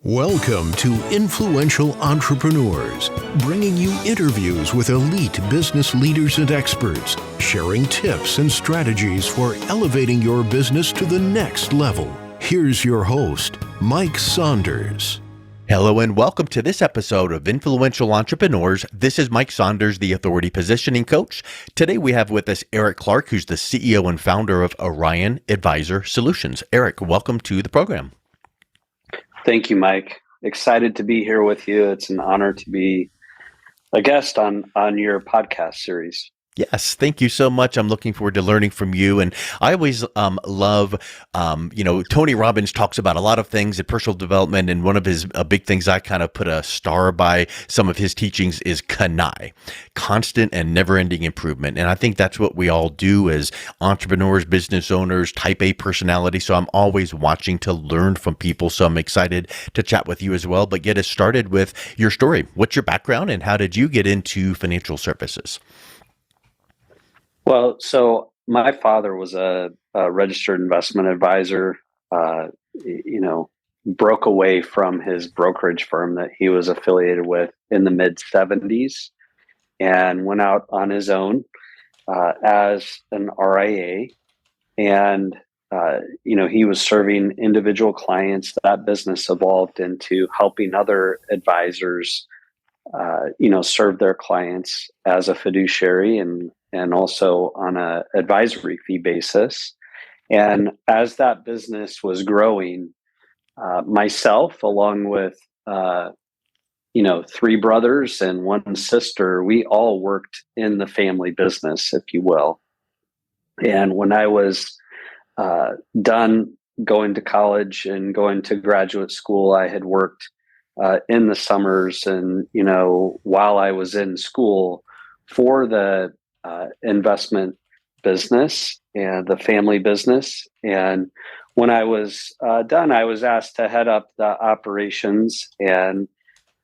Welcome to Influential Entrepreneurs, bringing you interviews with elite business leaders and experts, sharing tips and strategies for elevating your business to the next level. Here's your host, Mike Saunders. Hello and welcome to this episode of Influential Entrepreneurs. This is Mike Saunders, the Authority Positioning Coach. Today we have with us Eric Clarke, who's the CEO and founder of Orion Advisor Solutions. Eric, welcome to the program. Thank you, Mike. Excited to be here with you. It's an honor to be a guest on your podcast series. Yes, thank you so much. I'm looking forward to learning from you. And I always love, Tony Robbins talks about a lot of things in personal development. And one of his big things I kind of put a star by some of his teachings is CANI, constant and never-ending improvement. And I think that's what we all do as entrepreneurs, business owners, type A personality. So I'm always watching to learn from people. So I'm excited to chat with you as well. But get us started with your story. What's your background and how did you get into financial services? Well, so my father was a registered investment advisor, broke away from his brokerage firm that he was affiliated with in the mid 70s and went out on his own as an RIA. And, he was serving individual clients. That business evolved into helping other advisors, serve their clients as a fiduciary and also on a advisory fee basis. And as that business was growing, myself, along with, three brothers and one sister, we all worked in the family business, if you will. And when I was done going to college and going to graduate school, I had worked in the summers and, while I was in school for the investment business and the family business. And when I was done, I was asked to head up the operations and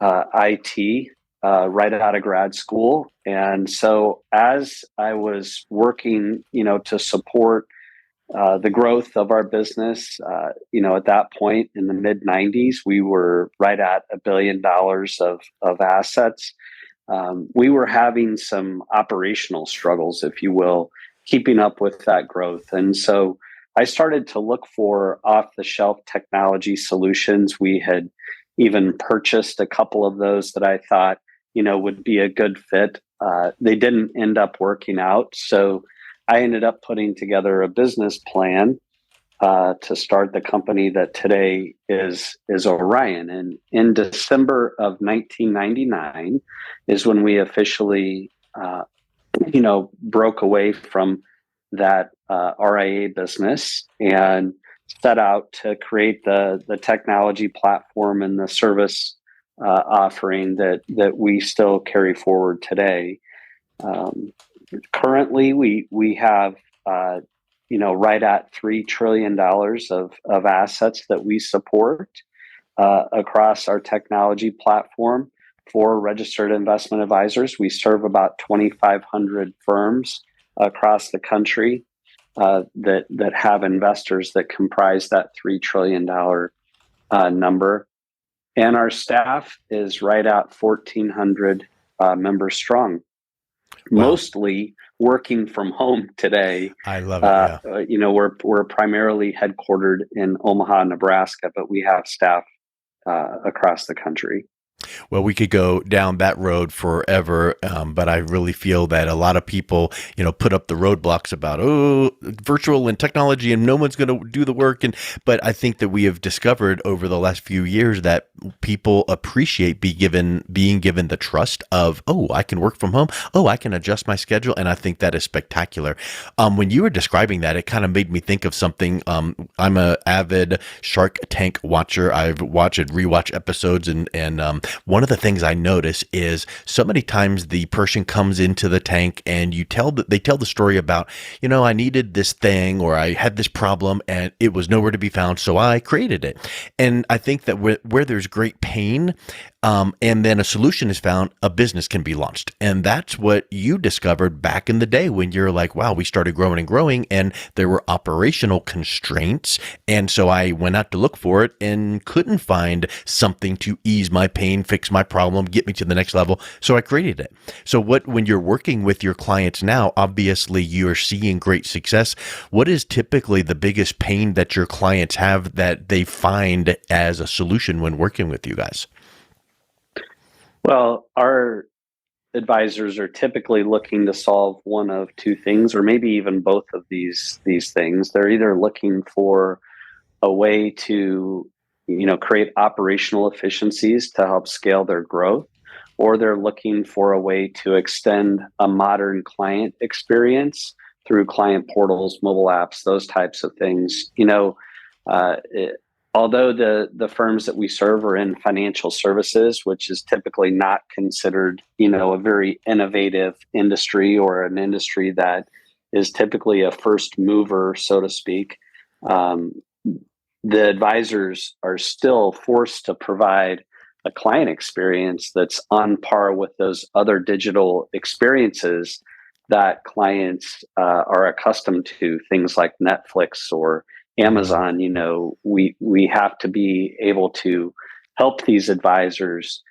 IT right out of grad school. And so as I was working, to support the growth of our business, at that point in the mid 90s, we were right at $1 billion of assets. We were having some operational struggles, if you will, keeping up with that growth. And so I started to look for off-the-shelf technology solutions. We had even purchased a couple of those that I thought, would be a good fit. They didn't end up working out. So I ended up putting together a business plan to start the company that today is Orion. And in December of 1999 is when we officially, broke away from that RIA business and set out to create the technology platform and the service offering that we still carry forward today. Currently, we have right at $3 trillion of assets that we support across our technology platform for registered investment advisors. We serve about 2,500 firms across the country that have investors that comprise that $3 trillion number. And our staff is right at 1,400 members strong. Wow. Mostly working from home today. I love it. Yeah. We're primarily headquartered in Omaha, Nebraska, but we have staff across the country. Well, we could go down that road forever, but I really feel that a lot of people, put up the roadblocks about, virtual and technology and no one's going to do the work. But I think that we have discovered over the last few years that people appreciate being given the trust of, I can work from home. I can adjust my schedule. And I think that is spectacular. When you were describing that, it kind of made me think of something. I'm an avid Shark Tank watcher. I've watched and rewatch episodes and one of the things I notice is so many times the person comes into the tank and they tell the story about, I needed this thing or I had this problem and it was nowhere to be found, so I created it. And I think that where there's great pain, and then a solution is found, a business can be launched. And that's what you discovered back in the day when you're like, wow, we started growing and growing and there were operational constraints. And so I went out to look for it and couldn't find something to ease my pain, fix my problem, get me to the next level. So I created it. So when you're working with your clients now, obviously you're seeing great success. What is typically the biggest pain that your clients have that they find as a solution when working with you guys? Well, our advisors are typically looking to solve one of two things, or maybe even both of these things. They're either looking for a way to, create operational efficiencies to help scale their growth, or they're looking for a way to extend a modern client experience through client portals, mobile apps, those types of things. Although the firms that we serve are in financial services, which is typically not considered, a very innovative industry or an industry that is typically a first mover, so to speak, the advisors are still forced to provide a client experience that's on par with those other digital experiences that clients are accustomed to, things like Netflix or Amazon. We have to be able to help these advisors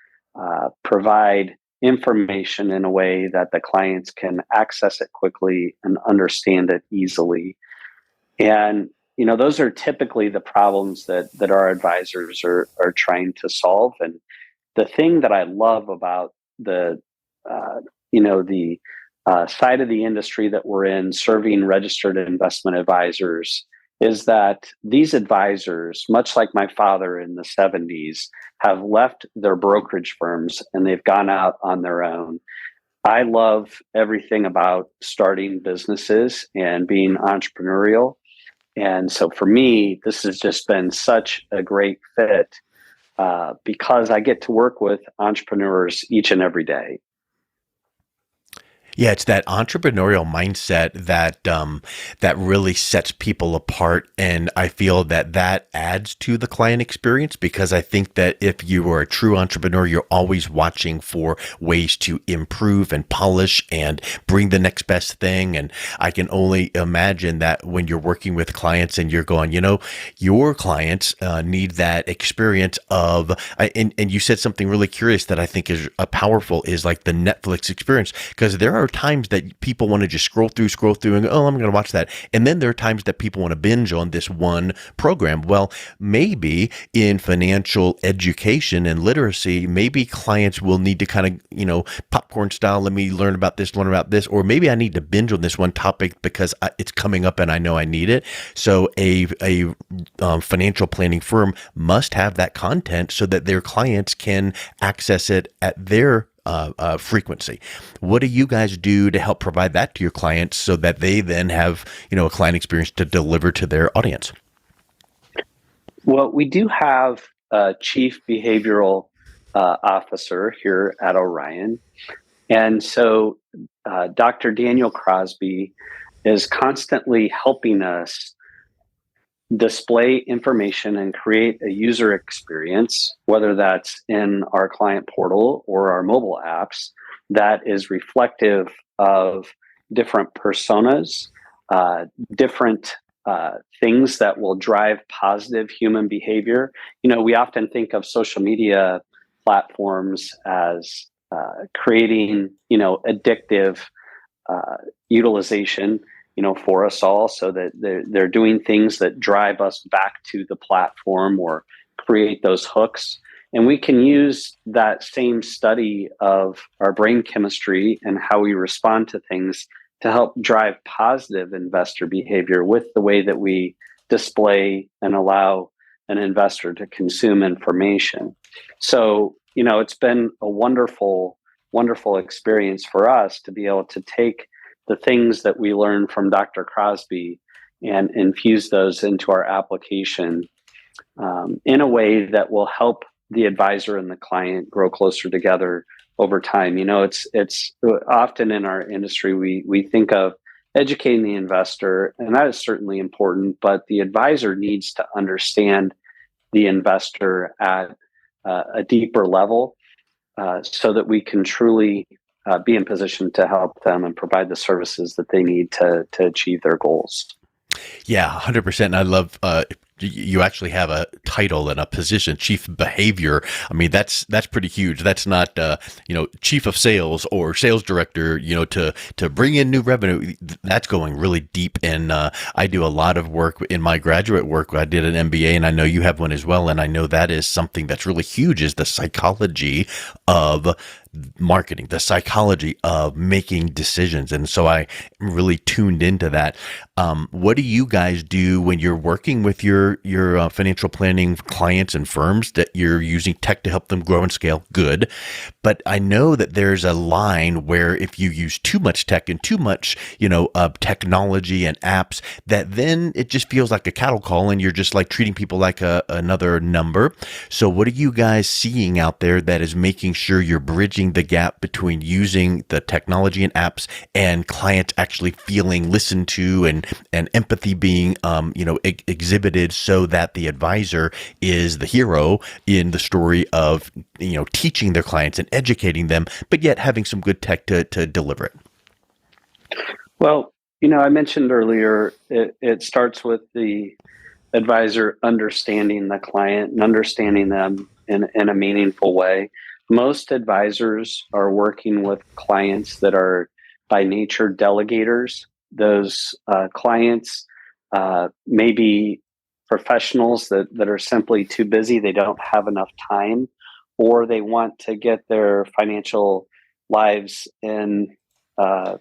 provide information in a way that the clients can access it quickly and understand it easily. And those are typically the problems that our advisors are trying to solve. And the thing that I love about the side of the industry that we're in, serving registered investment advisors, is that these advisors, much like my father in the 70s, have left their brokerage firms and they've gone out on their own. I love everything about starting businesses and being entrepreneurial. And so for me, this has just been such a great fit because I get to work with entrepreneurs each and every day. Yeah, it's that entrepreneurial mindset that really sets people apart, and I feel that adds to the client experience, because I think that if you are a true entrepreneur, you're always watching for ways to improve and polish and bring the next best thing. And I can only imagine that when you're working with clients and you're going, your clients need that experience of, and you said something really curious that I think is powerful, is like the Netflix experience, because there are times that people want to just scroll through and go, oh, I'm going to watch that. And then there are times that people want to binge on this one program. Well, maybe in financial education and literacy, maybe clients will need to kind of, popcorn style, let me learn about this, or maybe I need to binge on this one topic because it's coming up and I know I need it. So a financial planning firm must have that content so that their clients can access it at their frequency. What do you guys do to help provide that to your clients so that they then have, a client experience to deliver to their audience? Well, we do have a chief behavioral officer here at Orion. And so Dr. Daniel Crosby is constantly helping us display information and create a user experience, whether that's in our client portal or our mobile apps, that is reflective of different personas, different things that will drive positive human behavior. We often think of social media platforms as creating, addictive utilization, for us all, so that they're doing things that drive us back to the platform or create those hooks. And we can use that same study of our brain chemistry and how we respond to things to help drive positive investor behavior with the way that we display and allow an investor to consume information. So, it's been a wonderful, wonderful experience for us to be able to take the things that we learned from Dr. Crosby and infuse those into our application in a way that will help the advisor and the client grow closer together over time. It's often in our industry we think of educating the investor, and that is certainly important, but the advisor needs to understand the investor at a deeper level, so that we can truly be in position to help them and provide the services that they need to achieve their goals. Yeah, 100%. And I love you actually have a title and a position, chief behavior. I mean, that's pretty huge. That's not chief of sales or sales director. To bring in new revenue. That's going really deep. And I do a lot of work in my graduate work. I did an MBA, and I know you have one as well. And I know that is something that's really huge, is the psychology of marketing, the psychology of making decisions. And so I am really tuned into that. What do you guys do when you're working with your financial planning clients and firms that you're using tech to help them grow and scale? Good. But I know that there's a line where if you use too much tech and too much, technology and apps, that then it just feels like a cattle call and you're just like treating people like another number. So what are you guys seeing out there that is making sure you're bridging the gap between using the technology and apps and clients actually feeling listened to and empathy being exhibited, so that the advisor is the hero in the story of teaching their clients and educating them, but yet having some good tech to deliver it? Well, I mentioned earlier, it starts with the advisor understanding the client and understanding them in a meaningful way. Most advisors are working with clients that are by nature delegators. Those clients may be professionals that are simply too busy. They don't have enough time, or they want to get their financial lives in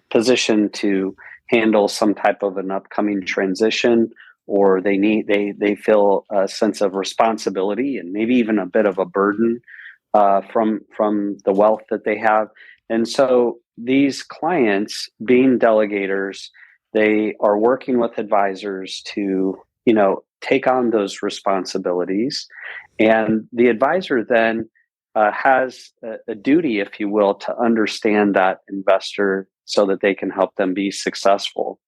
position to handle some type of an upcoming transition, or they feel a sense of responsibility and maybe even a bit of a burden from the wealth that they have. And so these clients, being delegators, they are working with advisors to take on those responsibilities, and the advisor then has a duty, if you will, to understand that investor so that they can help them be successful.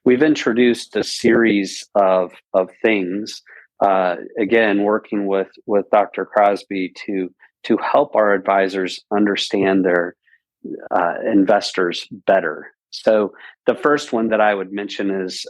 We've introduced a series of things, again, working with Dr. Crosby to help our advisors understand their investors better. So the first one that I would mention is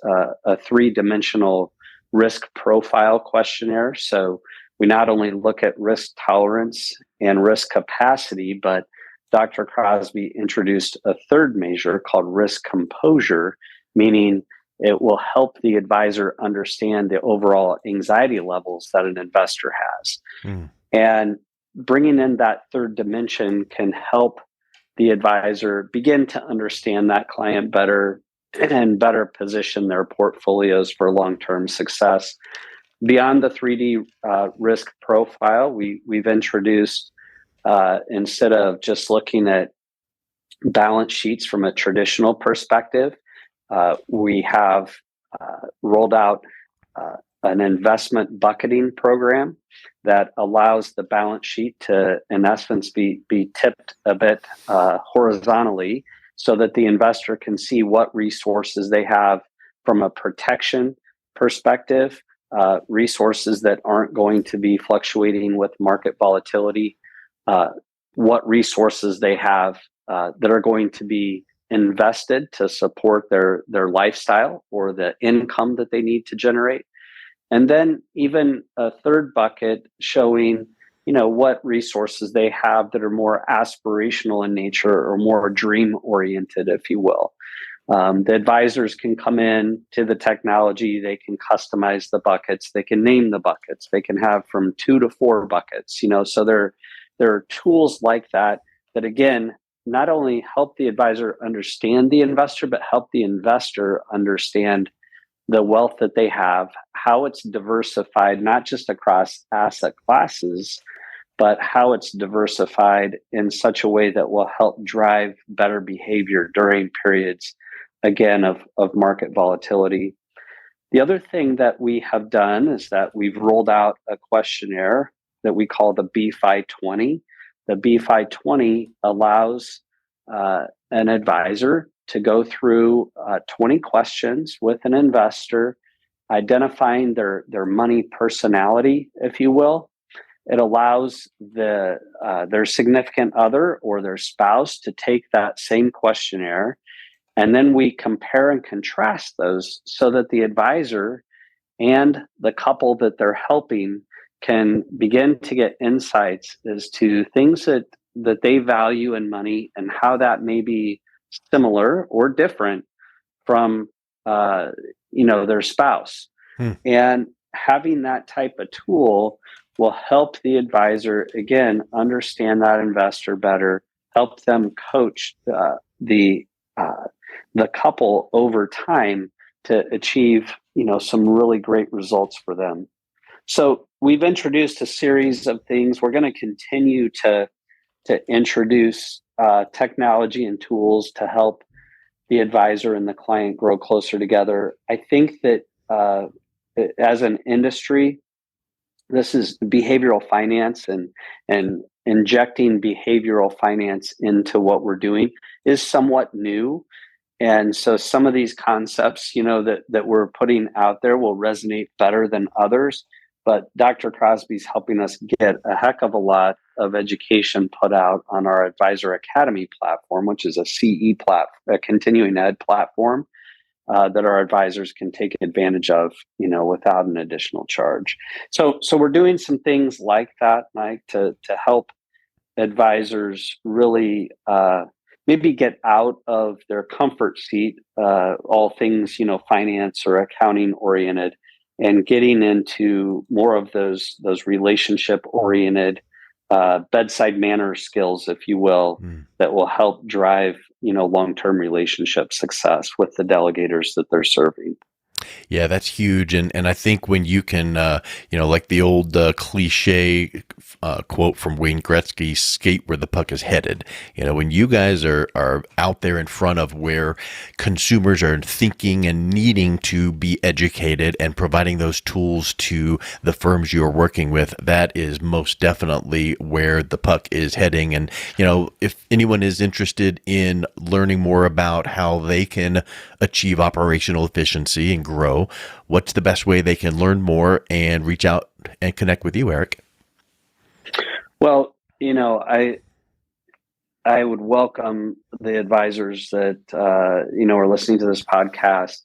a 3-dimensional risk profile questionnaire. So we not only look at risk tolerance and risk capacity, but Dr. Crosby introduced a third measure called risk composure, meaning it will help the advisor understand the overall anxiety levels that an investor has. And bringing in that third dimension can help the advisor begin to understand that client better and better position their portfolios for long-term success. Beyond the 3D risk profile, we've introduced, instead of just looking at balance sheets from a traditional perspective, we have rolled out an investment bucketing program that allows the balance sheet to, in essence, be tipped a bit horizontally, so that the investor can see what resources they have from a protection perspective, resources that aren't going to be fluctuating with market volatility, what resources they have that are going to be invested to support their lifestyle or the income that they need to generate. And then even a third bucket showing, what resources they have that are more aspirational in nature or more dream oriented, if you will. The advisors can come in to the technology, they can customize the buckets, they can name the buckets, they can have from 2 to 4 buckets, so there are tools like that again, not only help the advisor understand the investor, but help the investor understand the wealth that they have, how it's diversified, not just across asset classes, but how it's diversified in such a way that will help drive better behavior during periods, again, of market volatility. The other thing that we have done is that we've rolled out a questionnaire that we call the BFI 20. The BFI 20 allows an advisor to go through 20 questions with an investor, identifying their money personality, if you will. It allows their significant other or their spouse to take that same questionnaire, and then we compare and contrast those so that the advisor and the couple that they're helping can begin to get insights as to things that they value in money and how that may be similar or different from their spouse. And having that type of tool will help the advisor, again, understand that investor better, help them coach the couple over time to achieve, some really great results for them. So we've introduced a series of things. We're going to continue to introduce technology and tools to help the advisor and the client grow closer together. I think that as an industry, this is behavioral finance, and injecting behavioral finance into what we're doing is somewhat new. And so some of these concepts, that we're putting out there will resonate better than others. But Dr. Crosby's helping us get a heck of a lot of education put out on our Advisor Academy platform, which is a CE platform, a continuing ed platform that our advisors can take advantage of, without an additional charge. So we're doing some things like that, Mike, to help advisors really maybe get out of their comfort seat, all things, finance or accounting oriented, and getting into more of those relationship oriented bedside manner skills, if you will, that will help drive, long-term relationship success with the delegators that they're serving. Yeah, that's huge. And I think when you can, like the old cliche quote from Wayne Gretzky, skate where the puck is headed. When you guys are out there in front of where consumers are thinking and needing to be educated and providing those tools to the firms you are working with, that is most definitely where the puck is heading. And, if anyone is interested in learning more about how they can achieve operational efficiency and grow, what's the best way they can learn more and reach out and connect with you, Eric? Well, I would welcome the advisors that are listening to this podcast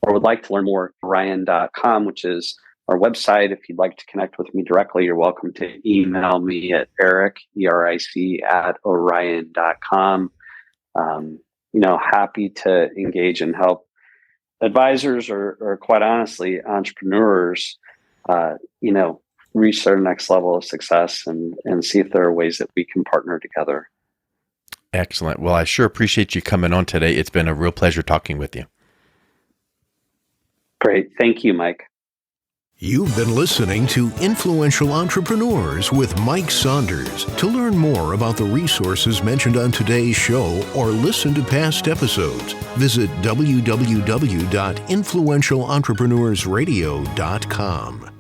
or would like to learn more. Orion.com, which is our website. If you'd like to connect with me directly, you're welcome to email me at Eric, ERIC, at Orion.com. Happy to engage and help advisors or quite honestly, entrepreneurs, reach their next level of success and see if there are ways that we can partner together. Excellent. Well, I sure appreciate you coming on today. It's been a real pleasure talking with you. Great. Thank you, Mike. You've been listening to Influential Entrepreneurs with Mike Saunders. To learn more about the resources mentioned on today's show or listen to past episodes, visit www.influentialentrepreneurssradio.com.